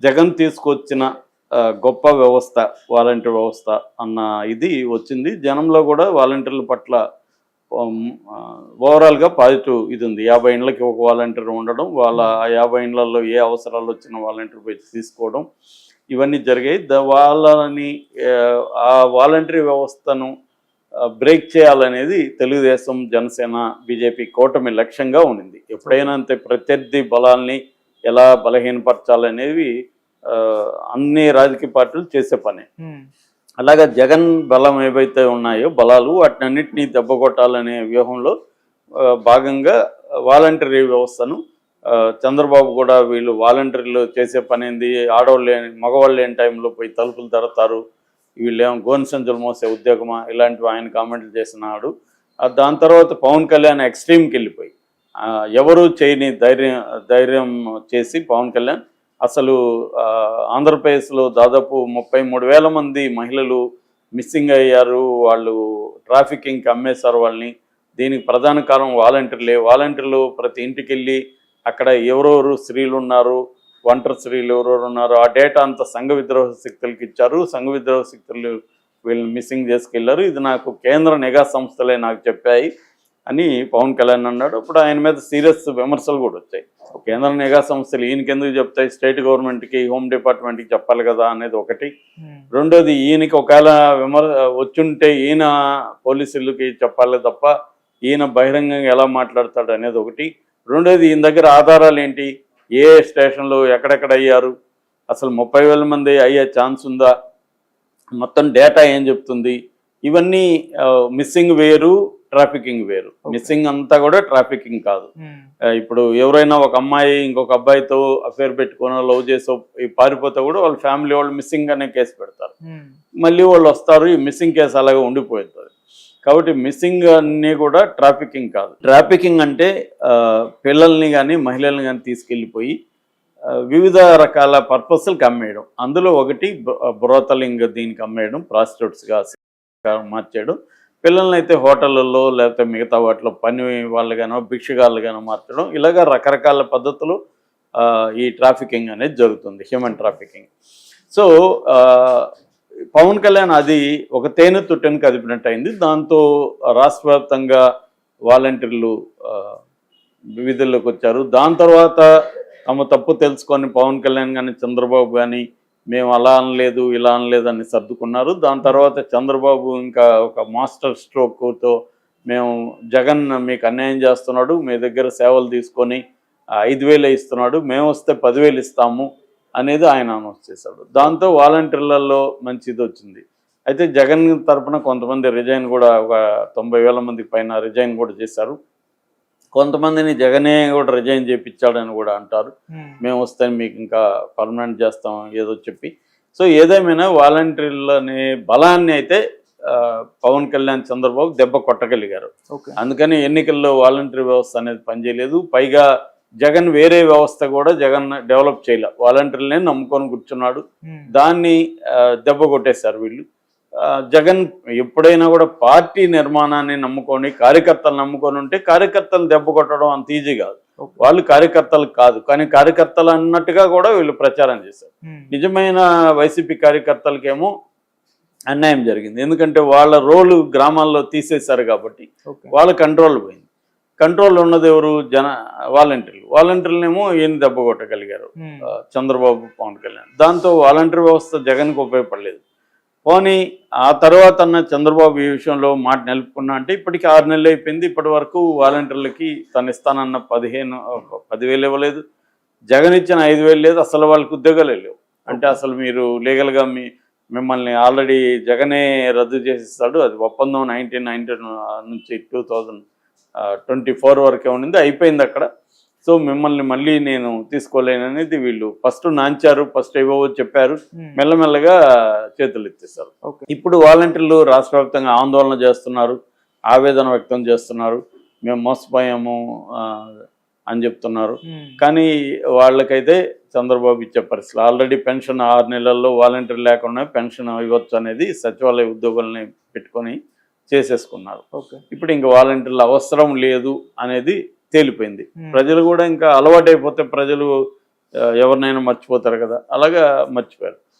జగన్ తీసుకొచ్చిన గొప్ప వ్యవస్థ వాలంటీర్ వ్యవస్థ అన్న ఇది వచ్చింది. జనంలో కూడా వాలంటీర్ల పట్ల ఓవరాల్గా పాజిటివ్ ఇది ఉంది. 50 ఇండ్లకి ఒక వాలంటీర్ ఉండడం, వాళ్ళ 50 ఇండ్లలో ఏ అవసరాలు వచ్చిన వాలంటీర్ పోయి తీసుకోవడం, ఇవన్నీ జరిగాయి. వాళ్ళని ఆ వాలంటరీ వ్యవస్థను బ్రేక్ చేయాలనేది తెలుగుదేశం, జనసేన, బీజేపీ కూటమి లక్ష్యంగా ఉండింది. ఎప్పుడైనా అంతే ప్రత్యర్థి బలాల్ని ఎలా బలహీనపరచాలనేవి అన్ని రాజకీయ పార్టీలు చేసే పనే. అలాగా జగన్ బలం ఏవైతే ఉన్నాయో బలాలు వాటినన్నింటినీ దెబ్బకొట్టాలనే వ్యూహంలో భాగంగా వాలంటరీ వ్యవస్థను చంద్రబాబు కూడా వీళ్ళు వాలంటీర్లు చేసే పని ఏంది, ఆడవాళ్ళు మగవాళ్ళు లేని టైంలో పోయి తలుపులు తడతారు, వీళ్ళేమో గోను సంచులు మోసే ఉద్యోగమా, ఇలాంటివి ఆయన కామెంట్లు చేసినాడు. దాని తర్వాత పవన్ కళ్యాణ్ ఎక్స్ట్రీమ్కి వెళ్ళిపోయి ఎవరు చేయని ధైర్యం చేసి పవన్ కళ్యాణ్ అసలు ఆంధ్రప్రదేశ్లో దాదాపు 33,000 మంది మహిళలు మిస్సింగ్ అయ్యారు, వాళ్ళు ట్రాఫికింగ్కి అమ్మేశారు వాళ్ళని. దీనికి ప్రధాన కారణం వాలంటీర్లు ప్రతి ఇంటికి వెళ్ళి అక్కడ ఎవరెవరు స్త్రీలు ఉన్నారు, ఒంటరి స్త్రీలు ఎవరెవరు ఉన్నారు, ఆ డేటా అంతా సంఘ విద్రోహ శక్తులకు ఇచ్చారు. సంఘ విద్రోహ శక్తులు వీళ్ళని మిస్సింగ్ చేసుకెళ్లారు. ఇది నాకు కేంద్ర నిఘా సంస్థలే నాకు చెప్పాయి అని పవన్ కళ్యాణ్ అన్నాడు. అప్పుడు ఆయన మీద సీరియస్ విమర్శలు కూడా వచ్చాయి. కేంద్ర నిఘా సంస్థలు ఈయనకెందుకు చెప్తాయి, స్టేట్ గవర్నమెంట్కి, హోమ్ డిపార్ట్మెంట్కి చెప్పాలి కదా అనేది ఒకటి. రెండోది ఈయనకి ఒకవేళ వచ్చుంటే ఈయన పోలీసులకి చెప్పాలి తప్ప ఈయన బహిరంగంగా ఎలా మాట్లాడతాడు అనేది ఒకటి. రెండోది ఈయన దగ్గర ఆధారాలు ఏంటి, ఏ స్టేషన్లో ఎక్కడెక్కడ అయ్యారు, అసలు 30,000 మంది అయ్యే ఛాన్స్ ఉందా, మొత్తం డేటా ఏం చెప్తుంది, ఇవన్నీ మిస్సింగ్ వేరు, ట్రాఫికింగ్ వేరు. మిస్సింగ్ అంతా కూడా ట్రాఫికింగ్ కాదు. ఇప్పుడు ఎవరైనా ఒక అమ్మాయి ఇంకొక అబ్బాయితో అఫేర్ పెట్టుకుని లవ్ చేసో పారిపోతే కూడా వాళ్ళ ఫ్యామిలీ వాళ్ళు మిస్సింగ్ అనే కేసు పెడతారు, మళ్ళీ వాళ్ళు వస్తారు, ఈ మిస్సింగ్ కేసు అలాగే ఉండిపోతుంది. కాబట్టి మిస్సింగ్ అన్నీ కూడా ట్రాఫికింగ్ కాదు. ట్రాఫికింగ్ అంటే పిల్లల్ని కానీ మహిళల్ని కానీ తీసుకెళ్ళిపోయి వివిధ రకాల పర్పస్లకు అమ్మేయడం. అందులో ఒకటి బ్రోతలింగ్, దీనికి అమ్మేయడం, ప్రాస్టిట్యూట్స్గా మార్చేయడం, పిల్లల్ని అయితే హోటళ్ళల్లో లేకపోతే మిగతా వాటిలో పని వాళ్ళగానో భిక్షగాళ్ళుగానో మార్చడం, ఇలాగ రకరకాల పద్ధతులు ఈ ట్రాఫికింగ్ అనేది జరుగుతుంది, human trafficking. So Pawan Kalyan అది ఒక తేనె తుట్టెను కదిపినట్టు అయింది. దాంతో రాష్ట్ర వ్యాప్తంగా వాలంటీర్లు విధుల్లోకి వచ్చారు. దాని తర్వాత తమ తప్పు తెలుసుకొని పవన్ కళ్యాణ్ కానీ చంద్రబాబు కానీ మేము అలా అనలేదు ఇలా అనలేదు అని సర్దుకున్నారు. దాని తర్వాత చంద్రబాబు ఇంకా ఒక మాస్టర్ స్ట్రోక్తో మేము జగన్ మీకు అన్యాయం చేస్తున్నాడు, మీ దగ్గర సేవలు తీసుకొని 5,000 ఇస్తున్నాడు, మేము వస్తే 10,000 ఇస్తాము అనేది ఆయన అనౌన్స్ చేశాడు. దాంతో వాలంటీర్లలో మంచిది వచ్చింది. అయితే జగన్ తరఫున కొంతమంది రిజైన్ కూడా, ఒక 90,000 మందికి పైన రిజైన్ కూడా చేశారు. కొంతమందిని జగనే కూడా రిజైన్ చేయించాడని కూడా అంటారు. మేము వస్తే మీకు ఇంకా పర్మనెంట్ చేస్తాం ఏదో చెప్పి. సో ఏదేమైనా వాలంటీర్లని బలాన్ని అయితే పవన్ కళ్యాణ్, చంద్రబాబు దెబ్బ కొట్టగలిగారు. అందుకని ఎన్నికల్లో వాలంటీర్ వ్యవస్థ అనేది పనిచేయలేదు. పైగా జగన్ వేరే వ్యవస్థ కూడా జగన్ డెవలప్ చేయలే, వాలంటీర్లనే నమ్ముకొని కూర్చున్నాడు. దాన్ని దెబ్బ కొట్టేశారు వీళ్ళు. జగన్ ఎప్పుడైనా కూడా పార్టీ నిర్మాణాన్ని నమ్ముకొని కార్యకర్తలు నమ్ముకొని ఉంటే కార్యకర్తలు దెబ్బ కొట్టడం అంత ఈజీ కాదు. వాళ్ళు కార్యకర్తలు కాదు, కానీ కార్యకర్తలు అన్నట్టుగా కూడా వీళ్ళు ప్రచారం చేశారు. నిజమైన వైసీపీ కార్యకర్తలకేమో అన్యాయం జరిగింది. ఎందుకంటే వాళ్ళ రోలు గ్రామాల్లో తీసేశారు కాబట్టి వాళ్ళ కంట్రోల్ పోయింది. కంట్రోల్ ఉన్నది ఎవరు, వాలంటీర్లనేమో ఈయన దెబ్బ కొట్టగలిగారు చంద్రబాబు, పవన్ కళ్యాణ్. దాంతో వాలంటీర్ వ్యవస్థ జగన్కి ఉపయోగపడలేదు. పోనీ ఆ తర్వాత అన్న చంద్రబాబు ఈ విషయంలో మాట నిలుపుకున్నా అంటే ఇప్పటికి 6 నెలలు అయిపోయింది. ఇప్పటి వరకు వాలంటీర్లకి తను ఇస్తానన్న 10,000 ఇవ్వలేదు, జగన్ ఇచ్చిన 5,000 లేదు, అసలు వాళ్ళకి ఉద్యోగాలే లేవు. అంటే అసలు మీరు లీగల్గా మిమ్మల్ని ఆల్రెడీ జగనే రద్దు చేసిస్తాడు. అది ఒప్పందం 1990 నుంచి 2024 వరకే ఉండింది, అయిపోయింది అక్కడ. సో మిమ్మల్ని మళ్ళీ నేను తీసుకోలేననేది వీళ్ళు ఫస్ట్ నాంచారు, ఫస్ట్ ఏవో చెప్పారు, మెల్లమెల్లగా చేతులు ఎత్తేస్తారు. ఇప్పుడు వాలంటీర్లు రాష్ట్ర వ్యాప్తంగా ఆందోళన చేస్తున్నారు, ఆవేదన వ్యక్తం చేస్తున్నారు, మేము మోసపోయాము అని చెప్తున్నారు. కానీ వాళ్ళకైతే చంద్రబాబు ఇచ్చే పరిస్థితులు, ఆల్రెడీ పెన్షన్ 6 నెలల్లో వాలంటీర్ లేకుండా పెన్షన్ ఇవ్వచ్చు అనేది సచివాలయ ఉద్యోగుల్ని పెట్టుకొని చేసేసుకున్నారు. ఇప్పుడు ఇంకా వాలంటీర్ల అవసరం లేదు అనేది తేలిపోయింది. ప్రజలు కూడా ఇంకా అలవాటైపోతే ప్రజలు ఎవరినైనా మర్చిపోతారు కదా, అలాగా మర్చిపోయారు.